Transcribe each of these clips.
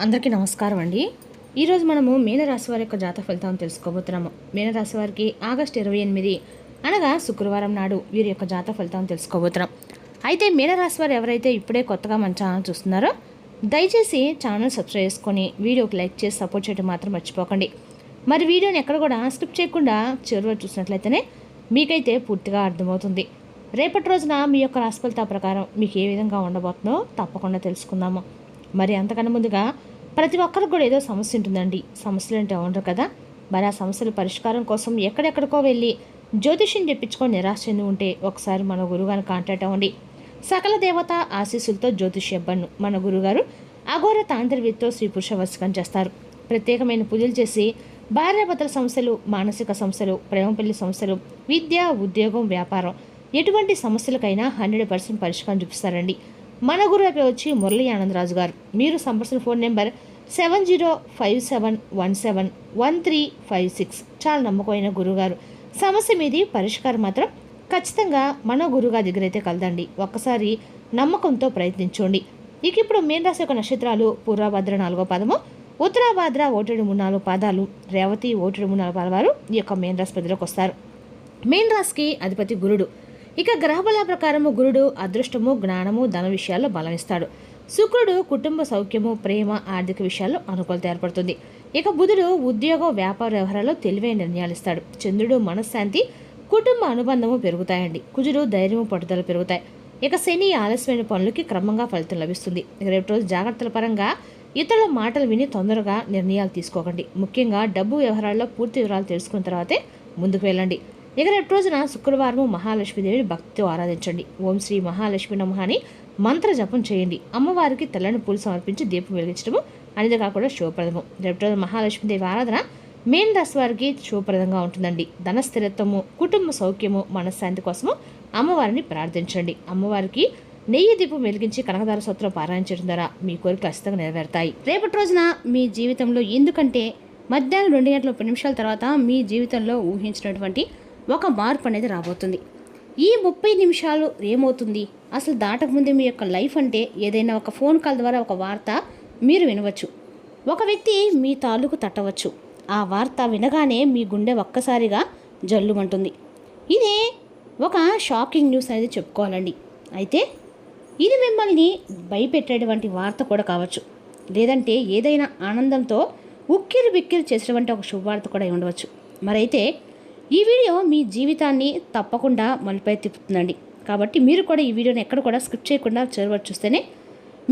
అందరికీ నమస్కారం అండి. ఈరోజు మనము మీనరాశి వారి యొక్క జాతక ఫలితాలను తెలుసుకోబోతున్నాము. మీనరాశి వారికి ఆగస్టు 28 అనగా శుక్రవారం నాడు వీరి యొక్క జాతక ఫలితాలను తెలుసుకోబోతున్నాం. అయితే మీనరాశి వారు ఎవరైతే ఇప్పుడే కొత్తగా మన ఛానల్ చూస్తున్నారో దయచేసి ఛానల్ సబ్స్క్రైబ్ చేసుకొని వీడియోకి లైక్ చేసి సపోర్ట్ చేయడం మాత్రం మర్చిపోకండి. మరి వీడియోని ఎక్కడ కూడా స్కిప్ చేయకుండా చివరి చూసినట్లయితేనే మీకైతే పూర్తిగా అర్థమవుతుంది. రేపటి రోజున మీ యొక్క రాశి ఫలితాల ప్రకారం మీకు ఏ విధంగా ఉండబోతుందో తప్పకుండా తెలుసుకుందాము. మరి అంతకన్నా ముందుగా ప్రతి ఒక్కరికి కూడా ఏదో సమస్య ఉంటుందండి. సమస్యలు అంటే ఉండరు కదా. మరి ఆ సమస్యల పరిష్కారం కోసం ఎక్కడెక్కడికో వెళ్ళి జ్యోతిష్యం చెప్పించుకొని నిరాశ చెంది ఉంటే ఒకసారి మన గురుగారిని కాంటాక్ట్ అవ్వండి. సకల దేవత ఆశీస్సులతో జ్యోతిష్య ఇబ్బంది మన గురుగారు అఘోర తాంత్రికతో స్త్రీ పురుష వశకం చేస్తారు. ప్రత్యేకమైన పూజలు చేసి భార్యాభర్తల సమస్యలు, మానసిక సమస్యలు, ప్రేమ పెళ్లి సమస్యలు, విద్య, ఉద్యోగం, వ్యాపారం ఎటువంటి సమస్యలకైనా 100% పరిష్కారం చూపిస్తారండి. మన గురువు వచ్చి మురళీ ఆనందరాజు గారు. మీరు సంప్రదించిన ఫోన్ నెంబర్ 7057171356. చాలా నమ్మకమైన గురుగారు. సమస్య మీది పరిష్కారం మాత్రం ఖచ్చితంగా మన గురుగారి దగ్గర అయితే కలదండి. ఒక్కసారి నమ్మకంతో ప్రయత్నించండి. ఇక ఇప్పుడు మీన రాశి యొక్క నక్షత్రాలు పూర్వభద్ర 4వ పాదము, ఉత్తరాభద్ర 1-3-4 పాదాలు, రేవతి 1-3-4 పాదాల వారు ఈ యొక్క మీన రాశి పరిధిలోకి వస్తారు. మీన రాశికి అధిపతి గురుడు. ఇక గ్రహబల ప్రకారము గురుడు అదృష్టము, జ్ఞానము, ధన విషయాల్లో బలం ఇస్తాడు. శుక్రుడు కుటుంబ సౌఖ్యము, ప్రేమ, ఆర్థిక విషయాల్లో అనుకూలత ఏర్పడుతుంది. ఇక బుధుడు ఉద్యోగ, వ్యాపార వ్యవహారాల్లో తెలివైన నిర్ణయాలు ఇస్తాడు. చంద్రుడు మనశ్శాంతి, కుటుంబ అనుబంధము పెరుగుతాయండి. కుజుడు ధైర్యము, పట్టుదల పెరుగుతాయి. ఇక శని ఆలస్యమైన పనులకి క్రమంగా ఫలితం లభిస్తుంది. ఇక రేపు రోజు జాగ్రత్తల పరంగా ఇతరుల మాటలు విని తొందరగా నిర్ణయాలు తీసుకోకండి. ముఖ్యంగా డబ్బు వ్యవహారాల్లో పూర్తి వివరాలు తెలుసుకున్న తర్వాతే ముందుకు వెళ్ళండి. ఇక రేపు రోజున శుక్రవారం మహాలక్ష్మీదేవిని భక్తితో ఆరాధించండి. ఓం శ్రీ మహాలక్ష్మి నమః అని మంత్ర జపం చేయండి. అమ్మవారికి తెల్లని పూలు సమర్పించి దీపం వెలిగించడము అనేది కాకుండా శుభప్రదము. రేపు రోజు మహాలక్ష్మీదేవి ఆరాధన మీన రాశి వారికి శుభప్రదంగా ఉంటుందండి. ధన స్థిరత్వము, కుటుంబ సౌఖ్యము, మనశ్శాంతి కోసము అమ్మవారిని ప్రార్థించండి. అమ్మవారికి నెయ్యి దీపం వెలిగించి కనకదార స్తోత్రం పారాయణించడం ద్వారా మీ కోరికలు ఖచ్చితంగా నెరవేరుతాయి. రేపటి రోజున మీ జీవితంలో ఎందుకంటే మధ్యాహ్నం 2:30 తర్వాత మీ జీవితంలో ఊహించినటువంటి ఒక మార్పు అనేది రాబోతుంది. ఈ 30 నిమిషాలు ఏమవుతుంది అసలు దాటకముందే మీ యొక్క లైఫ్ అంటే ఏదైనా ఒక ఫోన్ కాల్ ద్వారా ఒక వార్త మీరు వినవచ్చు. ఒక వ్యక్తి మీ తాలూకు తట్టవచ్చు. ఆ వార్త వినగానే మీ గుండె ఒక్కసారిగా జల్లుమంటుంది. ఇదే ఒక షాకింగ్ న్యూస్ అనేది చెప్పుకోవాలండి. అయితే ఇది మిమ్మల్ని భయపెట్టేటువంటి వార్త కూడా కావచ్చు. లేదంటే ఏదైనా ఆనందంతో ఉక్కిరి బిక్కిరి చేసేటువంటి ఒక శుభవార్త కూడా ఉండవచ్చు. మరైతే ఈ వీడియో మీ జీవితాన్ని తప్పకుండా మలుపై తిప్పుతుందండి. కాబట్టి మీరు కూడా ఈ వీడియోని ఎక్కడ కూడా స్కిప్ చేయకుండా చివరి చూస్తేనే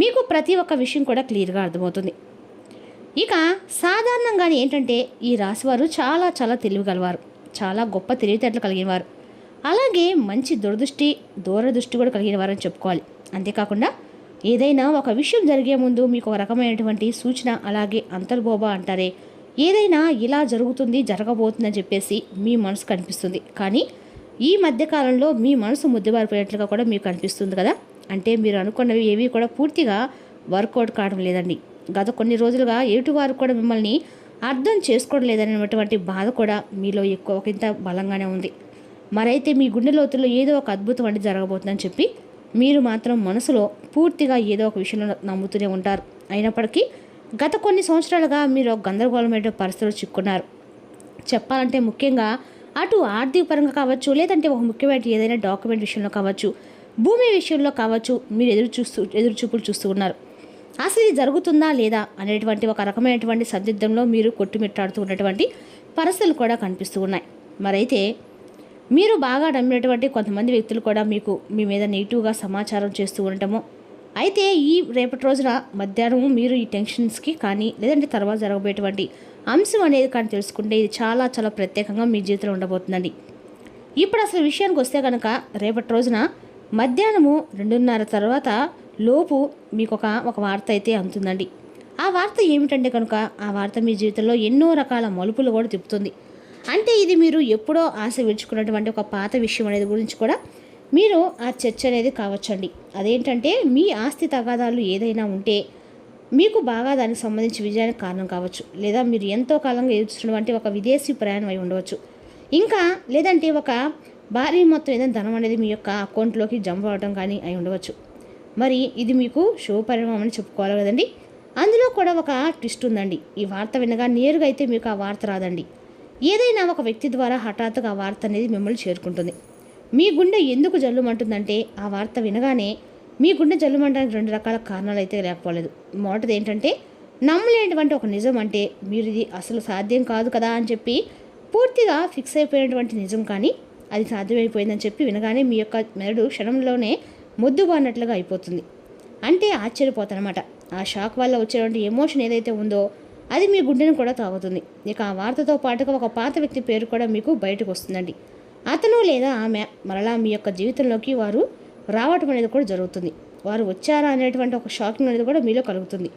మీకు ప్రతి ఒక్క విషయం కూడా క్లియర్గా అర్థమవుతుంది. ఇక సాధారణంగానే ఏంటంటే ఈ రాశివారు చాలా చాలా తెలివిగలవారు, చాలా గొప్ప తెలివితేటలు కలిగిన వారు, అలాగే మంచి దూరదృష్టి కూడా కలిగిన వారని చెప్పుకోవాలి. అంతేకాకుండా ఏదైనా ఒక విషయం జరిగే ముందు మీకు ఒక రకమైనటువంటి సూచన, అలాగే అంతర్బోబా అంటారే, ఏదైనా ఇలా జరుగుతుంది, జరగబోతుందని చెప్పేసి మీ మనసు కనిపిస్తుంది. కానీ ఈ మధ్యకాలంలో మీ మనసు ముద్దుబారిపోయేట్లుగా కూడా మీకు కనిపిస్తుంది కదా. అంటే మీరు అనుకున్నవి ఏవి కూడా పూర్తిగా వర్కౌట్ కావడం లేదండి. గత కొన్ని రోజులుగా ఎటువారు కూడా మిమ్మల్ని అర్థం చేసుకోవడం లేదనేటువంటి బాధ కూడా మీలో ఒకంత బలంగానే ఉంది. మరైతే మీ గుండె లోతుల్లో ఏదో ఒక అద్భుతం అంటే జరగబోతుందని చెప్పి మీరు మాత్రం మనసులో పూర్తిగా ఏదో ఒక విషయంలో నమ్ముతూనే ఉంటారు. అయినప్పటికీ గత కొన్ని సంవత్సరాలుగా మీరు గందరగోళమైన పరిస్థితులు చిక్కున్నారు. చెప్పాలంటే ముఖ్యంగా అటు ఆర్థిక పరంగా కావచ్చు, లేదంటే ఒక ముఖ్యమైన ఏదైనా డాక్యుమెంట్ విషయంలో కావచ్చు, భూమి విషయంలో కావచ్చు, మీరు ఎదురుచూపులు చూస్తూ ఉన్నారు. అసలు ఇది జరుగుతుందా లేదా అనేటువంటి ఒక రకమైనటువంటి సందిగ్ధంలో మీరు కొట్టుమిట్టాడుతూ ఉన్నటువంటి పరిస్థితులు కూడా కనిపిస్తూ ఉన్నాయి. మరైతే మీరు బాగా నమ్మినటువంటి కొంతమంది వ్యక్తులు కూడా మీ మీద నెగిటివ్గా సమాచారం చేస్తూ ఉండటము. అయితే ఈ రేపటి రోజున మధ్యాహ్నం మీరు ఈ టెన్షన్స్కి కానీ లేదంటే తర్వాత జరగబోయేటువంటి అంశం అనేది కానీ తెలుసుకుంటే ఇది చాలా చాలా ప్రత్యేకంగా మీ జీవితంలో ఉండబోతుందండి. ఇప్పుడు అసలు విషయానికి వస్తే కనుక రేపటి రోజున మధ్యాహ్నము 2:30 తర్వాత లోపు మీకు ఒక వార్త అయితే అందుతుందండి. ఆ వార్త ఏమిటంటే కనుక ఆ వార్త మీ జీవితంలో ఎన్నో రకాల మలుపులు కూడా తిప్పుతుంది. అంటే ఇది మీరు ఎప్పుడో ఆశ విడుచుకున్నటువంటి ఒక పాత విషయం అనేది గురించి కూడా మీరు ఆ చర్చ అనేది కావచ్చండి. అదేంటంటే మీ ఆస్తి తగాదాలు ఏదైనా ఉంటే మీకు బాగా దానికి సంబంధించి విజయానికి కారణం కావచ్చు. లేదా మీరు ఎంతో కాలంగా ఎదుర్కొన్నటువంటి ఒక విదేశీ ప్రయాణం అయి ఉండవచ్చు. ఇంకా లేదంటే ఒక భారీ మొత్తం ఏదైనా ధనం అనేది మీ యొక్క అకౌంట్లోకి జంప్ అవ్వడం కానీ అయి ఉండవచ్చు. మరి ఇది మీకు శుభపరిణామం అని చెప్పుకోవాలి కదండి. అందులో కూడా ఒక ట్విస్ట్ ఉందండి. ఈ వార్త వినగా నేరుగా అయితే మీకు ఆ వార్త రాదండి. ఏదైనా ఒక వ్యక్తి ద్వారా హఠాత్తుగా ఆ వార్త అనేది మిమ్మల్ని చేరుకుంటుంది. మీ గుండె ఎందుకు జల్లుమంటుందంటే ఆ వార్త వినగానే మీ గుండె జల్లుమంటానికి 2 రకాల కారణాలు అయితే లేకపోలేదు. మొదటిది ఏంటంటే నమ్మలేనటువంటి ఒక నిజం, అంటే మీరు ఇది అసలు సాధ్యం కాదు కదా అని చెప్పి పూర్తిగా ఫిక్స్ అయిపోయినటువంటి నిజం, కానీ అది సాధ్యమైపోయిందని చెప్పి వినగానే మీ యొక్క మెదడు క్షణంలోనే మొద్దుబారినట్లుగా అయిపోతుంది. అంటే ఆశ్చర్యపోతారన్నమాట. ఆ షాక్ వల్ల వచ్చేటువంటి ఎమోషన్ ఏదైతే ఉందో అది మీ గుండెను కూడా తాగుతుంది. ఇక ఆ వార్తతో పాటుగా ఒక పాత వ్యక్తి పేరు కూడా మీకు బయటకు వస్తుందండి. అతను లేదా ఆమె మరలా మీ యొక్క జీవితంలోకి వారు రావటం అనేది కూడా జరుగుతుంది. వారు వచ్చారా అనేటువంటి ఒక షాకింగ్ అనేది కూడా మీలో కలుగుతుంది.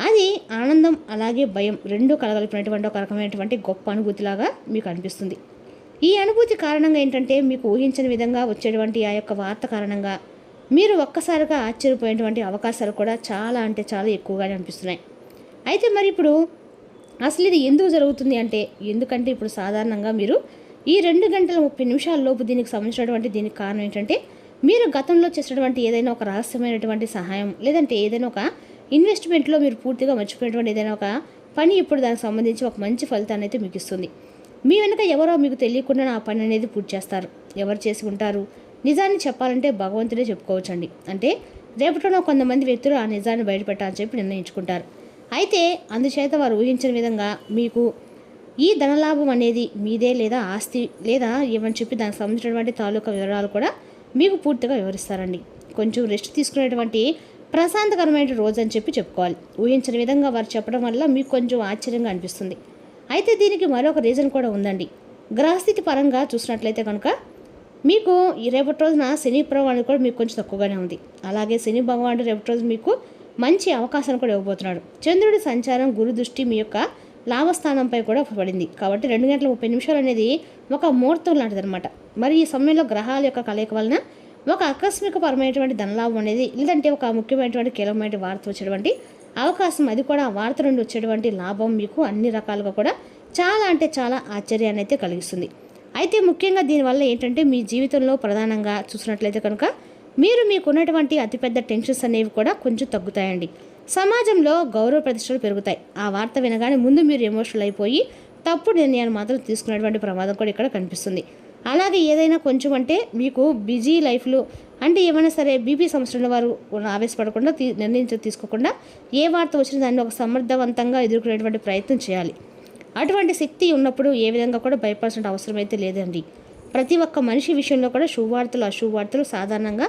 అది ఆనందం అలాగే భయం రెండూ కలగలిపినటువంటి ఒక రకమైనటువంటి గొప్ప అనుభూతిలాగా మీకు అనిపిస్తుంది. ఈ అనుభూతి కారణంగా ఏంటంటే మీకు ఊహించని విధంగా వచ్చేటువంటి ఆ యొక్క వార్త కారణంగా మీరు ఒక్కసారిగా ఆశ్చర్యపోయేటువంటి అవకాశాలు కూడా చాలా అంటే చాలా ఎక్కువగానే అనిపిస్తున్నాయి. అయితే మరి ఇప్పుడు అసలు ఇది ఎందుకు జరుగుతుంది అంటే, ఎందుకంటే ఇప్పుడు సాధారణంగా మీరు ఈ 2 గంటల 30 నిమిషాల లోపు దీనికి సంబంధించినటువంటి దీనికి కారణం ఏంటంటే మీరు గతంలో చేసినటువంటి ఏదైనా ఒక రహస్యమైనటువంటి సహాయం, లేదంటే ఏదైనా ఒక ఇన్వెస్ట్మెంట్లో మీరు పూర్తిగా మర్చిపోయినటువంటి ఏదైనా ఒక పని ఇప్పుడు దానికి సంబంధించి ఒక మంచి ఫలితాన్ని అయితే మీకు ఇస్తుంది. మీ వెనుక ఎవరో మీకు తెలియకుండా ఆ పని అనేది పూర్తి చేస్తారు. ఎవరు చేసి ఉంటారు? నిజాన్ని చెప్పాలంటే భగవంతుడే చెప్పుకోవచ్చండి. అంటే రేపటిలో కొంతమంది వ్యక్తులు ఆ నిజాన్ని బయటపెట్టాలని చెప్పి నిర్ణయించుకుంటారు. అయితే అందుచేత వారు ఊహించిన విధంగా మీకు ఈ ధనలాభం అనేది మీదే లేదా ఆస్తి లేదా ఏమని చెప్పి దానికి సంబంధించినటువంటి తాలూకా వివరాలు కూడా మీకు పూర్తిగా వివరిస్తారండి. కొంచెం రెస్ట్ తీసుకునేటువంటి ప్రశాంతకరమైన రోజు అని చెప్పి చెప్పుకోవాలి. ఊహించిన విధంగా వారు చెప్పడం వల్ల మీకు కొంచెం ఆశ్చర్యంగా అనిపిస్తుంది. అయితే దీనికి మరొక రీజన్ కూడా ఉందండి. గ్రహస్థితి పరంగా చూసినట్లయితే కనుక మీకు ఈ రేపటి రోజున శని ప్రభావం కూడా మీకు కొంచెం తక్కువగానే ఉంది. అలాగే శని భగవానుడు రేపటి రోజు మీకు మంచి అవకాశాన్ని కూడా ఇవ్వబోతున్నాడు. చంద్రుడి సంచారం గురు దృష్టి మీ యొక్క లాభస్థానంపై కూడా పడింది. కాబట్టి 2 గంటల 30 నిమిషాలు అనేది ఒక ముహూర్తం లాంటిది అనమాట. మరి ఈ సమయంలో గ్రహాల యొక్క కలయిక వలన ఒక ఆకస్మికపరమైనటువంటి ధనలాభం అనేది, లేదంటే ఒక ముఖ్యమైనటువంటి కీలకమైన వార్త వచ్చేటువంటి అవకాశం, అది కూడా ఆ వార్త నుండి వచ్చేటువంటి లాభం మీకు అన్ని రకాలుగా కూడా చాలా అంటే చాలా ఆశ్చర్యాన్ని అయితే కలిగిస్తుంది. అయితే ముఖ్యంగా దీనివల్ల ఏంటంటే మీ జీవితంలో ప్రధానంగా చూసినట్లయితే కనుక మీకున్నటువంటి అతిపెద్ద టెన్షన్స్ అనేవి కూడా కొంచెం తగ్గుతాయండి. సమాజంలో గౌరవ ప్రతిష్టలు పెరుగుతాయి. ఆ వార్త వినగానే ముందు మీరు ఎమోషనల్ అయిపోయి తప్పుడు నిర్ణయాలు మాత్రం తీసుకునేటువంటి ప్రమాదం కూడా ఇక్కడ కనిపిస్తుంది. అలాగే ఏదైనా కొంచెం అంటే మీకు బిజీ లైఫ్లో అంటే ఏమైనా సరే బీపీ సమస్యల వారు ఆవేశపడకుండా నిర్ణయం తీసుకోకుండా ఏ వార్త వచ్చినా దాన్ని ఒక సమర్థవంతంగా ఎదుర్కొనేటువంటి ప్రయత్నం చేయాలి. అటువంటి శక్తి ఉన్నప్పుడు ఏ విధంగా కూడా భయపడాల్సిన అవసరం అయితే లేదండి. ప్రతి ఒక్క మనిషి విషయంలో కూడా శుభవార్తలు అశుభవార్తలు సాధారణంగా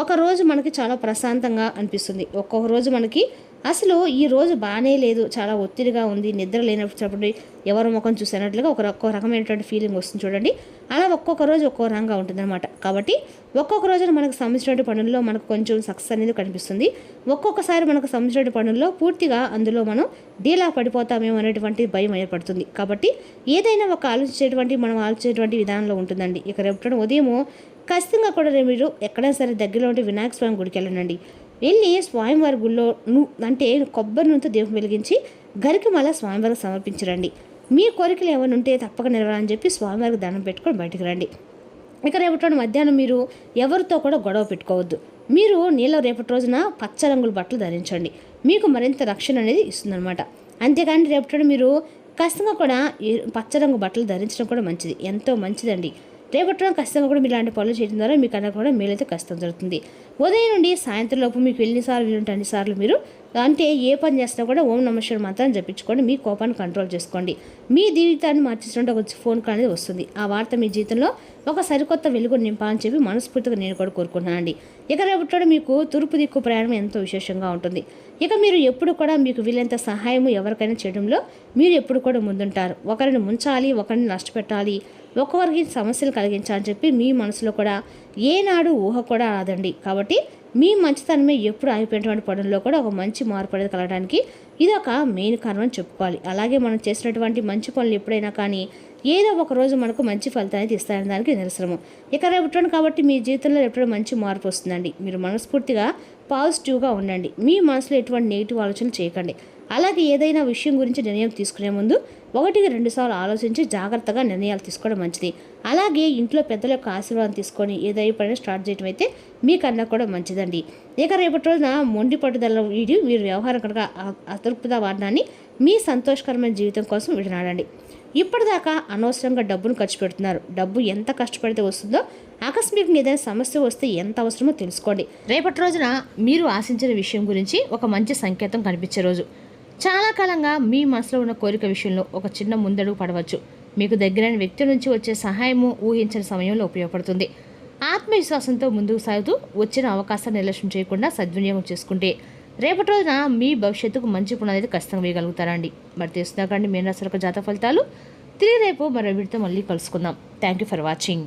ఒకరోజు మనకి చాలా ప్రశాంతంగా అనిపిస్తుంది. ఒక్కొక్క రోజు మనకి అసలు ఈ రోజు బాగానే లేదు, చాలా ఒత్తిడిగా ఉంది, నిద్ర లేనప్పుడు ఎవరి ముఖం చూసినట్లుగా ఒక్కో రకమైనటువంటి ఫీలింగ్ వస్తుంది చూడండి. అలా ఒక్కొక్క రోజు ఒక్కో రకంగా ఉంటుందన్నమాట. కాబట్టి ఒక్కొక్క రోజున మనకు సంబంధించిన పనుల్లో మనకు కొంచెం సక్సెస్ అనేది కనిపిస్తుంది. ఒక్కొక్కసారి మనకు సంబంధించిన పనుల్లో పూర్తిగా అందులో మనం డీలా పడిపోతామేమో అనేటువంటి భయం ఏర్పడుతుంది. కాబట్టి ఏదైనా ఒక మనం ఆలోచించేటువంటి విధానంలో ఉంటుందండి. ఇక రేపు ఉదయము ఖచ్చితంగా కూడా మీరు ఎక్కడైనా సరే దగ్గరలో ఉంటే వినాయక స్వామి గుడికి వెళ్ళండి. వెళ్ళి స్వామివారి గుడిలో అంటే కొబ్బరి నూనెతో దీపం వెలిగించి గరికి మళ్ళీ స్వామివారికి సమర్పించరండి. మీ కోరికలు ఏమైనా ఉంటే తప్పక నెరవేరాలని చెప్పి స్వామివారికి దండం పెట్టుకొని బయటకు రండి. ఇక రేపటి మధ్యాహ్నం మీరు ఎవరితో కూడా గొడవ పెట్టుకోవద్దు. మీరు రేపటి రోజున పచ్చ రంగుల బట్టలు ధరించండి. మీకు మరింత రక్షణ అనేది ఇస్తుందన్నమాట. అంతేకాని రేపటి మీరు ఖచ్చితంగా కూడా పచ్చ రంగు బట్టలు ధరించడం కూడా మంచిది, ఎంతో మంచిదండి. రేపటి ఖచ్చితంగా కూడా మీరు ఇలాంటి పనులు చేయడం ద్వారా మీకు అన్న కూడా మేలైతే ఖచ్చితంగా జరుగుతుంది. ఉదయం నుండి సాయంత్రం లోపు మీకు ఎన్నిసార్లు వీలుంటే అన్నిసార్లు మీరు అంటే ఏ పని చేసినా కూడా ఓం నమః శివాయ మాత్రం జపించుకోండి. మీ కోపాన్ని కంట్రోల్ చేసుకోండి. మీ జీవితాన్ని మార్చేసినట్టు ఒక ఫోన్ కాల్ అనేది వస్తుంది. ఆ వార్త మీ జీవితంలో ఒక సరికొత్త వెలుగును నింపాలని చెప్పి మనస్ఫూర్తిగా నేను కూడా కోరుకుంటున్నానండి. ఇక రేపటి మీకు తూర్పు దిక్కు ప్రయాణం ఎంతో విశేషంగా ఉంటుంది. ఇక మీరు ఎప్పుడు కూడా మీకు వీలైనంత సహాయం ఎవరికైనా చేయడంలో మీరు ఎప్పుడు కూడా ముందుంటారు. ఒకరిని ముంచాలి, ఒకరిని నష్టపెట్టాలి, ఒక్కొక్కరికి సమస్యలు కలిగించాలని చెప్పి మీ మనసులో కూడా ఏనాడు ఊహ కూడా రాదండి. కాబట్టి మీ మంచితనమే ఎప్పుడు ఆగిపోయినటువంటి పనుల్లో కూడా ఒక మంచి మార్పు అనేది కలగడానికి ఇది ఒక మెయిన్ కారణం అని చెప్పుకోవాలి. అలాగే మనం చేసినటువంటి మంచి పనులు ఎప్పుడైనా కానీ ఏదో ఒక రోజు మనకు మంచి ఫలితాన్ని ఇస్తాయని దానికి నిరసనము. ఇక రేపటి కాబట్టి మీ జీవితంలో ఎప్పుడో మంచి మార్పు వస్తుందండి. మీరు మనస్ఫూర్తిగా పాజిటివ్గా ఉండండి. మీ మనసులో ఎటువంటి నెగిటివ్ ఆలోచనలు చేయకండి. అలాగే ఏదైనా విషయం గురించి నిర్ణయం తీసుకునే ముందు 1-2 సార్లు ఆలోచించి జాగ్రత్తగా నిర్ణయాలు తీసుకోవడం మంచిది. అలాగే ఇంట్లో పెద్దల యొక్క ఆశీర్వాదం తీసుకొని ఏదైనా పని స్టార్ట్ చేయడం అయితే మీకన్నా కూడా మంచిదండి. ఇక రేపటి రోజున మొండి పట్టుదల వీడి మీరు వ్యవహారం కనుక అతృప్తిగా వాడినాన్ని మీ సంతోషకరమైన జీవితం కోసం విడనాడండి. ఇప్పటిదాకా అనవసరంగా డబ్బును ఖర్చు పెడుతున్నారు. డబ్బు ఎంత కష్టపడితే వస్తుందో ఆకస్మికంగా ఏదైనా సమస్య వస్తే ఎంత అవసరమో తెలుసుకోండి. రేపటి రోజున మీరు ఆశించిన విషయం గురించి ఒక మంచి సంకేతం కనిపించే రోజు. చాలా కాలంగా మీ మనసులో ఉన్న కోరిక విషయంలో ఒక చిన్న ముందడుగు పడవచ్చు. మీకు దగ్గరైన వ్యక్తి నుంచి వచ్చే సహాయము ఊహించిన సమయంలో ఉపయోగపడుతుంది. ఆత్మవిశ్వాసంతో ముందుకు సాగుతూ వచ్చిన అవకాశాన్ని నిర్లక్ష్యం చేయకుండా సద్వినియోగం చేసుకుంటే రేపటి రోజున మీ భవిష్యత్తుకు మంచి పునాది ఖచ్చితంగా వేయగలుగుతారండి. మరి తెలుసుదాకండి మీనరాశి యొక్క జాతక ఫలితాలు. తిరిగి రేపు మరో వీడితో మళ్ళీ కలుసుకుందాం. Thank you for watching.